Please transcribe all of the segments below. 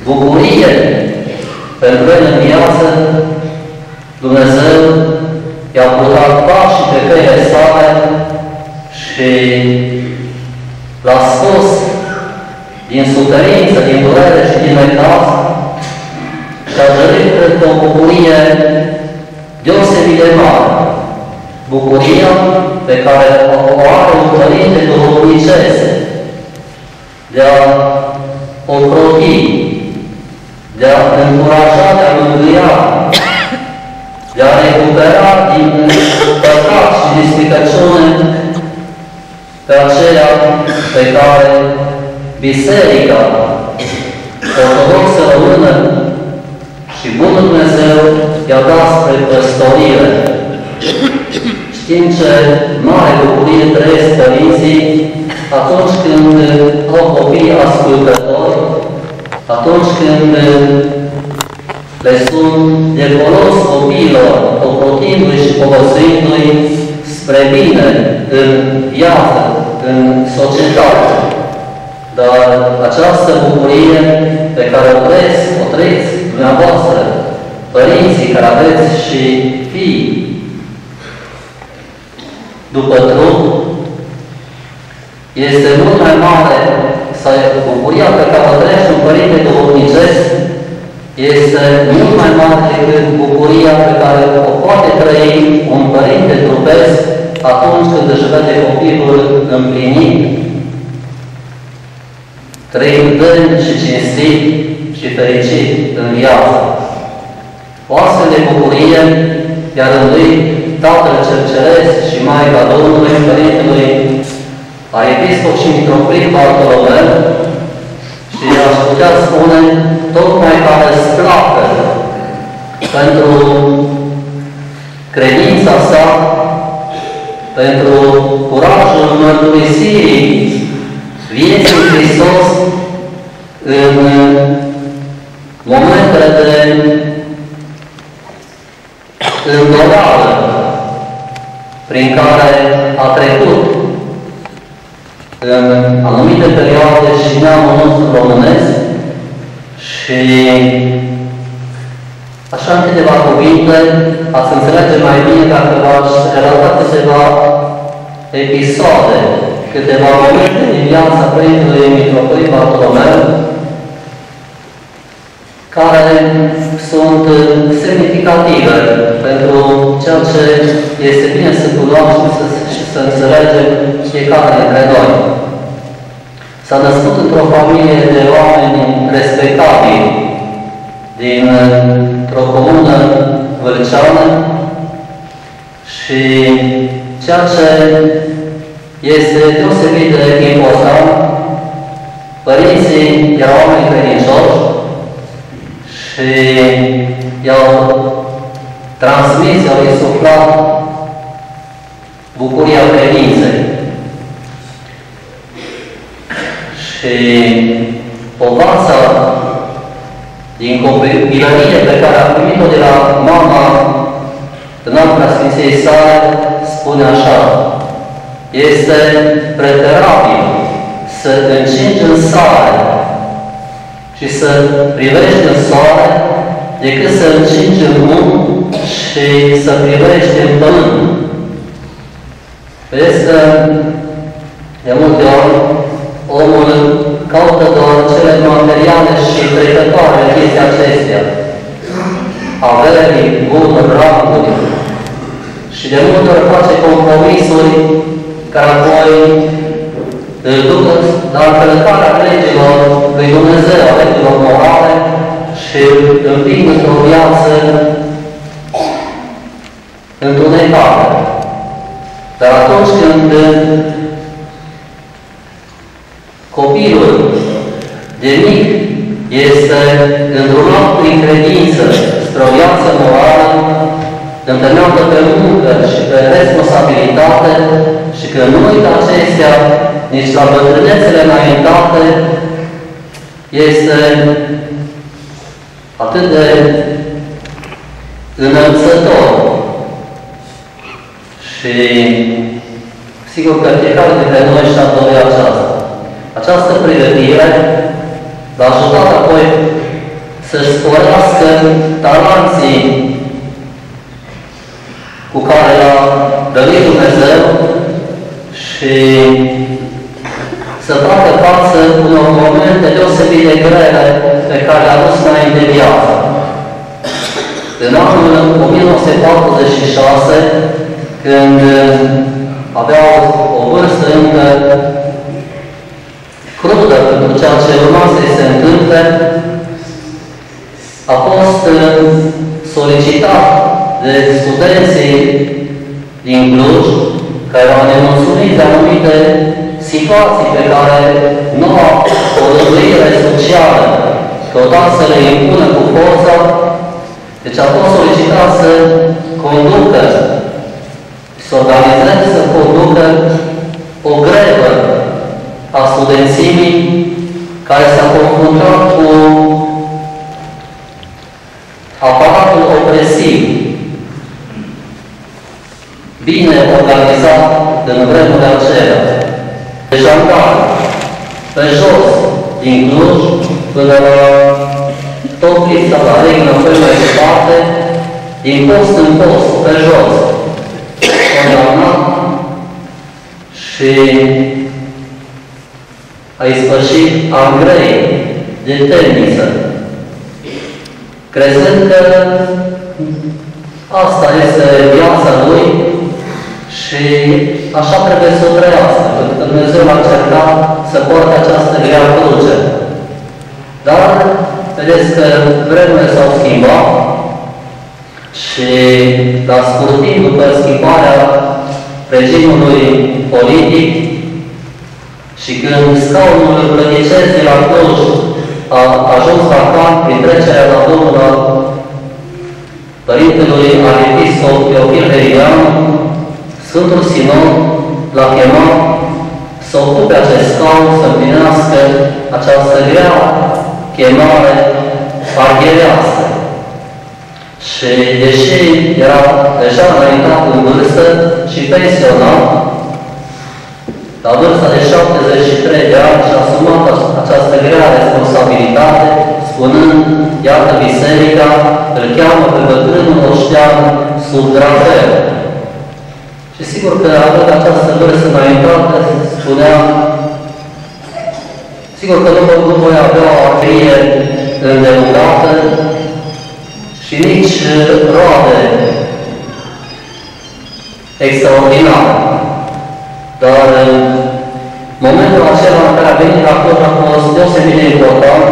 bucurie pentru el în viață, Dumnezeu i-a purtat pașii pe căile sale și l-a scos din suferință, din durere și din necaz și a dăruit, cred că, o bucurie deosebit de mare. Bucuria pe care o are un părinte duhovnicesc de a ocroti, de a încuraja, de a mângâia, de a recupera din păcat și din stricăciune pe aceea pe care Biserica Ortodoxă Română și Bunul Dumnezeu i-a dat spre păstorire. Știm ce mare bucurie trăiesc părinții atunci când au copii ascultători, atunci când le sunt de folos copiilor, ocrotindu-i și povățuindu-i spre bine în viață, în societate. Dar această bucurie pe care o trăiți dumneavoastră, părinții care aveți și fii după trup, este mult mai mare, sau bucuria pe care o trăiește un părinte duhovnicesc este mult mai mare decât bucuria pe care o poate trăi un părinte trupesc atunci când își vede copilul împlinit, trăind demn și cinstit și fericit în viață. O astfel de bucurie i-a rânduit Tatăl Cel Ceresc și Maica Domnului, Părintelui Arhiepiscop și Mitroplit Bartolomeu, și aș putea spune tocmai ca răsplată pentru credința sa, pentru curajul mărturisirii vieții lui Hristos în momentele de îndoială prin care a trecut în anumite perioade și neamul nostru românesc. Și așa, în câteva cuvinte, ați înțelege mai bine dacă v-aș relata câteva episoade, câteva momente din viața Părintelui Mitropolit Bartolomeu, care sunt semnificative pentru ceea ce este bine să cunoaștem și să înțelegem fiecare dintre noi. S-a născut într-o familie de oameni respectabili, dintr-o comună vâlceană, și ceea ce este deosebit de important, părinții erau oameni credincioși și i-au transmis, i-au insuflat bucuria credinței. Și povața din copilărie pe care a primit-o de la mama în noaptea Sfinției sale spune așa: este preferabil să încingi în sare și să privești în soare decât să încingi în mun și să privești în pământ. Vezi că de multe ori omul caută doar cele materiale și trecătoare în chestia acestea. Averii, bunuri, ranguri. Și de multe ori face compromisuri care apoi îl duc la încălcarea legilor lui Dumnezeu, a legilor morale, și îl împing într-o viață întunecată. Dar atunci când copilul de mic este îndrumat prin credință spre o viață morală, întemeiată pe muncă și pe responsabilitate, și că nu uită acestea nici la bătrânețele înaintate, este atât de înălțător. Și sigur că fiecare dintre noi și-a dorit aceasta. Această pregătire l-a ajutat apoi să-și sporească talanții cu care l-a dăruit Dumnezeu și să facă față unor momente deosebit de grele pe care le-a dus înainte de viață. În anul 1946, când avea o vârstă încă crudă pentru ceea ce urma să-i se întâmple, a fost solicitat de studenții din Cluj, care erau nemulțumiți de anumite situații pe care noua orăduire socială căuta să le impună cu forța. Deci a fost solicitat să conducă, să organizeze, să conducă o grevă a studențimii care s-a confruntat cu aparatul opresiv, bine organizat în vremurile acelea. De jandarmi, pe jos, din Cluj, până la tot lista la Regnă, pe mai departe, din post în post, pe jos, condamnat și a ispășit Andrei de temniță, crezând că asta este viața lui și așa trebuie să o trăiască, pentru că Dumnezeu l-a cercat să poarte această grea cruce. Dar, vedeți că vremurile s-au schimbat și la scurt timp după schimbarea regimului politic și când scaunul plănicesc de la Cluj a ajuns vacant prin trecerea la domnul al Părintelui Arhiepiscop Teofil Herian, Sfântul Sinon l-a chemat să ocupe acest scaun, să împlinească această grea chemare arghierească. Și deși era deja înaintat în vârstă și pensionat, la vârsta de 73 de ani și-a asumat această grea responsabilitate, spunând, iată, biserica îl cheamă pe bătrânul oștean sub drapel. Și sigur că având această vârstă înaintată, spunea, sigur că nu voi avea o arterie îndelungată și nici roade extraordinare. Dar în momentul acela în care a venit acolo a fost deosebit de important,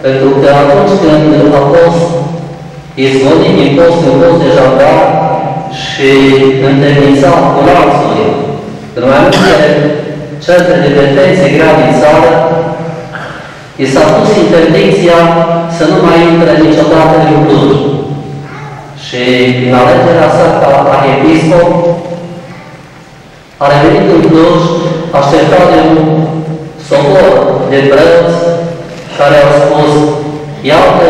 pentru că atunci când a fost izvodit din post în post de jandar și întemnițat cu lanțuri în mai multe centre de detenție grea din țară, i s-a pus interdicția să nu mai intre niciodată în Cluj. Și prin alegerea sa ca arhiepiscop, a revenit în Cluj, așteptat de un sobor de preoți care au spus, iată,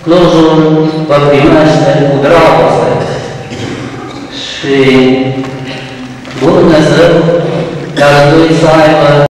Clujul vă primește cu dragoste. Și Bunul Dumnezeu ne-a rânduit să aibă